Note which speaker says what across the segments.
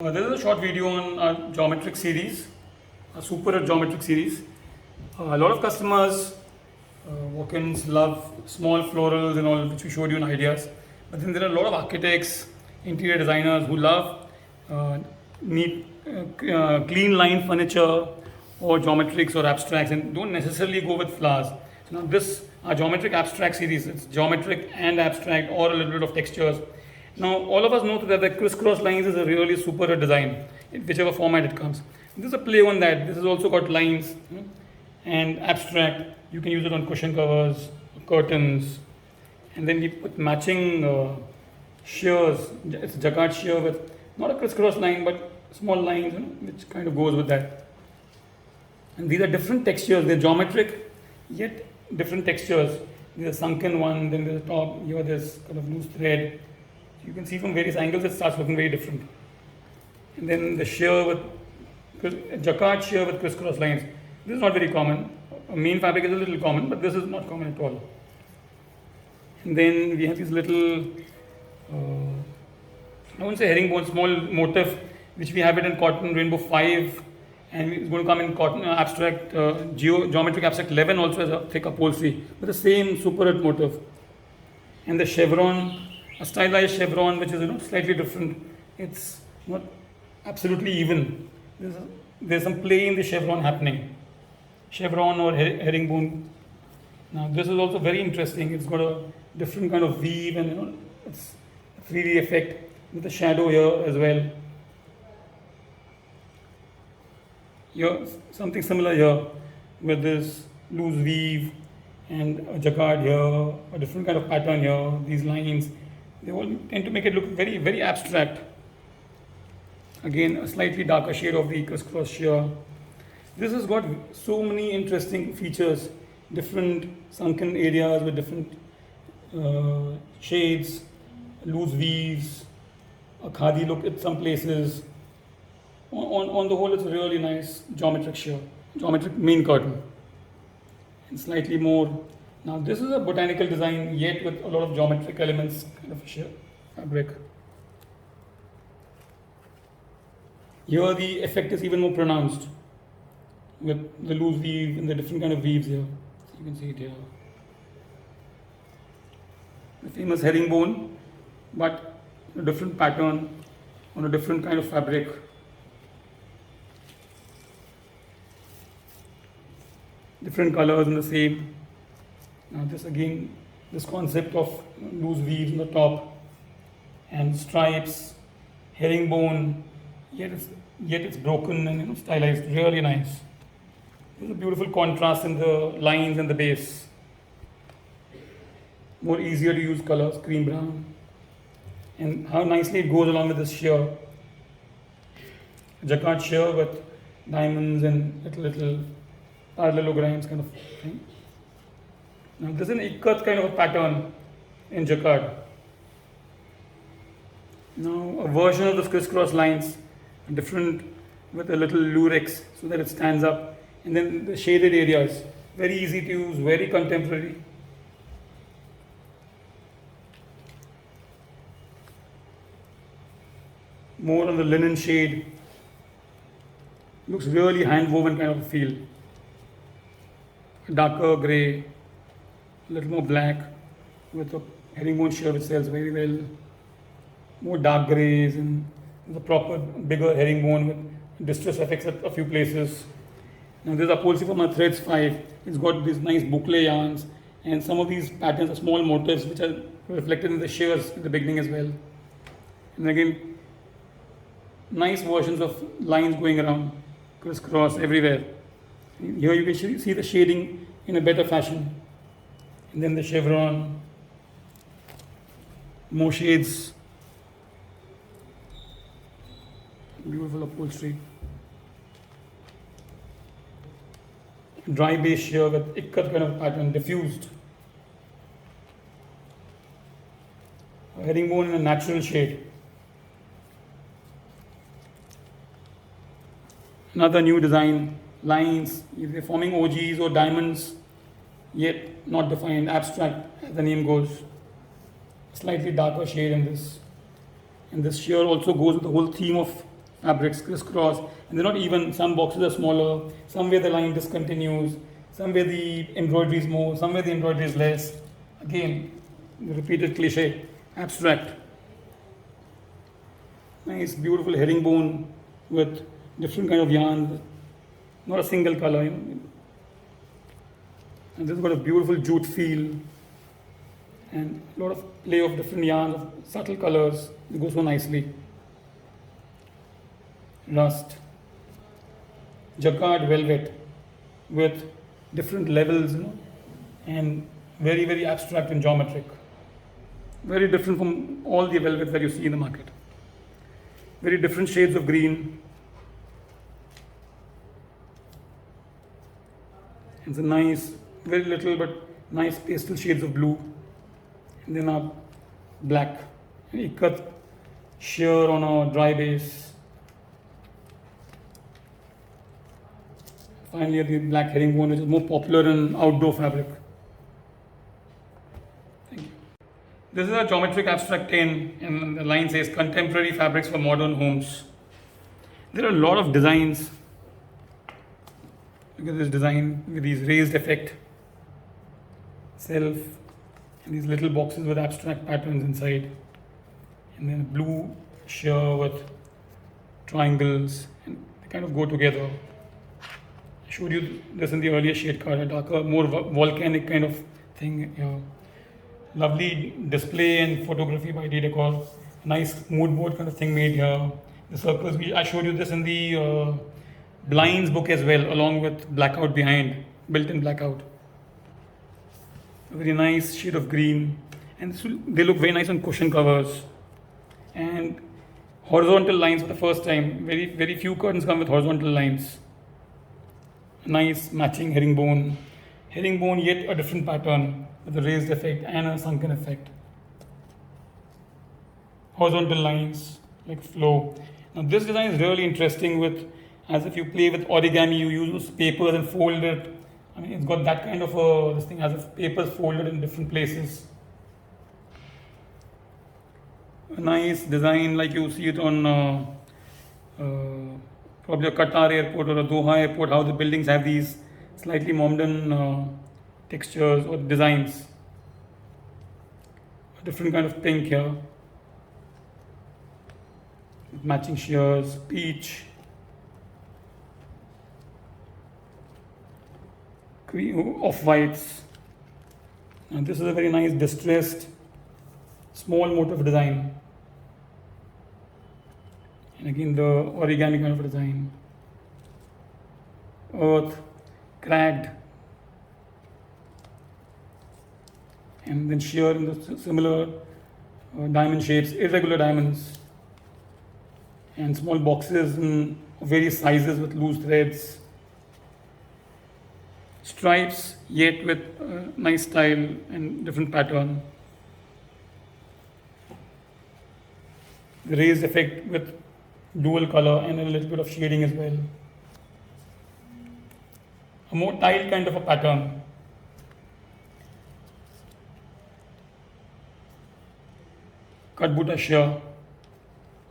Speaker 1: This is a short video on our geometric series, a super geometric series. A lot of customers, walk-ins, love small florals and all, which we showed you in ideas. But then there are a lot of architects, interior designers who love neat, clean line furniture or geometrics or abstracts and don't necessarily go with flowers. So now this, our geometric abstract series, it's geometric and abstract or a little bit of textures. Now, all of us know that the crisscross lines is a really super design, in whichever format it comes. This is a play on that. This has also got lines and abstract. You can use it on cushion covers, curtains, and then we put matching shears. It's a jacquard shear with not a crisscross line, but small lines, which kind of goes with that. And these are different textures. They're geometric, yet different textures. There's a sunken one, then there's a top. Here there's kind of loose thread. You can see from various angles it starts looking very different. And then the shear with jacquard shear with crisscross lines. This is not very common. A main fabric is a little common, but this is not common at all. And then we have these little, I won't say herringbone, small motif, which we have it in cotton rainbow 5, and it's going to come in cotton abstract, geometric abstract 11 also as a thick upholstery, with the same super motif. And the chevron, a stylized chevron, which is slightly different. It's not absolutely even. There's some play in the chevron happening. Chevron or herringbone. Now this is also very interesting. It's got a different kind of weave and it's a 3D effect with the shadow here as well. Here something similar here with this loose weave and a jacquard here, a different kind of pattern here. These lines. They all tend to make it look very, very abstract. Again, a slightly darker shade of the crisscross shear. This has got so many interesting features, different sunken areas with different shades, loose weaves, a khadi look at some places. On the whole, it's a really nice geometric shear, geometric main curtain, and slightly more. Now this is a botanical design, yet with a lot of geometric elements, kind of sheer fabric. Here the effect is even more pronounced with the loose weave and the different kind of weaves here. So you can see it here. The famous herringbone, but a different pattern on a different kind of fabric. Different colors in the same. Now this again, this concept of loose weaves on the top and stripes, herringbone, yet it's broken and stylized, really nice. There's a beautiful contrast in the lines and the base. More easier to use colors, cream brown. And how nicely it goes along with this shear. Jacquard shear with diamonds and little parallelograms kind of thing. Now this is an ikat kind of a pattern in jacquard. Now a version of the crisscross lines, different with a little lurex so that it stands up. And then the shaded areas, very easy to use, very contemporary. More on the linen shade. Looks really hand woven kind of feel. Darker grey. A little more black with a herringbone shear which sells very well. More dark greys and the proper bigger herringbone with distress effects at a few places. Now there's upholstery from our Threads 5. It's got these nice boucle yarns and some of these patterns are small motifs which are reflected in the shears in the beginning as well. And again, nice versions of lines going around, crisscross everywhere. Here you can see the shading in a better fashion. And then the chevron, more shades, beautiful upholstery. Dry base shear with ikat kind of pattern, diffused. Herringbone in a natural shade. Another new design, lines, either forming OGs or diamonds, yet not defined, abstract as the name goes. Slightly darker shade in this. And this shear also goes with the whole theme of fabrics crisscross, and they're not even. Some boxes are smaller, somewhere the line discontinues, somewhere the embroidery is more, somewhere the embroidery is less. Again, the repeated cliche, abstract. Nice, beautiful herringbone with different kind of yarn, not a single color. And this has got a beautiful jute feel and a lot of play of different yarns, of subtle colors. They go so nicely. Rust, jacquard velvet with different levels, and very, very abstract and geometric. Very different from all the velvets that you see in the market. Very different shades of green. It's a nice, very little but nice pastel shades of blue. And then a black, ikat sheer on a dry base. Finally, the black herringbone, which is more popular in outdoor fabric. Thank you. This is a geometric abstract tin, and the line says contemporary fabrics for modern homes. There are a lot of designs. Look at this design with these raised effect, self, and these little boxes with abstract patterns inside, and then blue sheer with triangles, and they kind of go together. I showed you this in the earlier shade card, a darker, more volcanic kind of thing here. Lovely display and photography by D-Decor. Nice mood board kind of thing made here. The circles, I showed you this in the blinds book as well, along with blackout behind, built-in blackout. A very nice shade of green, and they look very nice on cushion covers. And horizontal lines for the first time. Very, very few curtains come with horizontal lines. Nice matching herringbone. Herringbone, yet a different pattern with a raised effect and a sunken effect. Horizontal lines like flow. Now this design is really interesting with, as if you play with origami, you use papers and fold it. I mean, it's got that kind of this thing, as if papers folded in different places. A nice design like you see it on probably a Qatar airport or a Doha airport, how the buildings have these slightly modern textures or designs. A different kind of pink here. Matching shears, peach, off-whites. And this is a very nice distressed, small motif design. And again, the origami kind of design. Earth, cracked, and then sheer in the similar diamond shapes, irregular diamonds, and small boxes in various sizes with loose threads. Stripes, yet with nice style and different pattern. The raised effect with dual color and a little bit of shading as well. A more tile kind of a pattern. Cut buta sheer.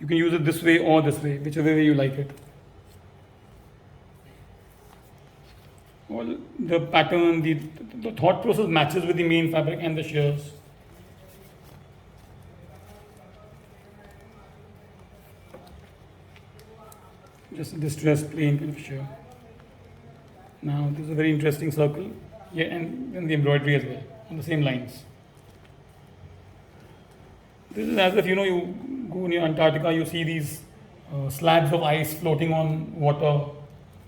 Speaker 1: You can use it this way or this way, whichever way you like it. All the pattern, the thought process matches with the main fabric and the shears. Just a distressed plain kind of sheer. Now this is a very interesting circle, yeah, and the embroidery as well on the same lines. This is as if you go near Antarctica, you see these slabs of ice floating on water.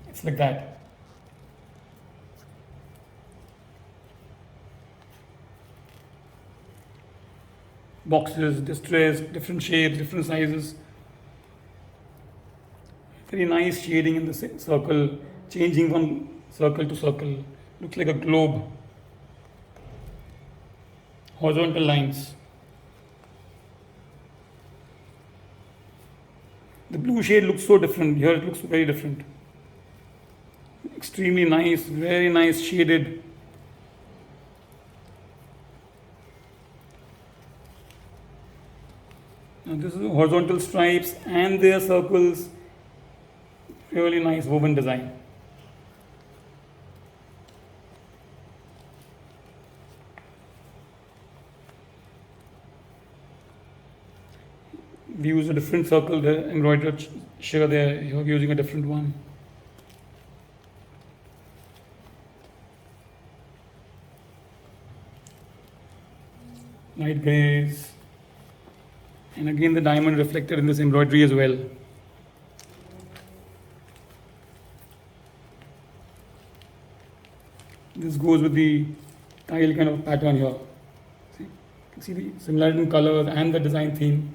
Speaker 1: It's like that. Boxes, distressed, different shapes, different sizes. Very nice shading in the circle, changing from circle to circle. Looks like a globe. Horizontal lines. The blue shade looks so different. Here it looks very different. Extremely nice, very nice shaded. Now this is horizontal stripes and their circles Really nice woven design. We use a different circle, the embroidered share there, you're using a different one. Light grays. And again the diamond reflected in this embroidery as well. This goes with the tile kind of pattern here. See, you can see the similarity in colors and the design theme.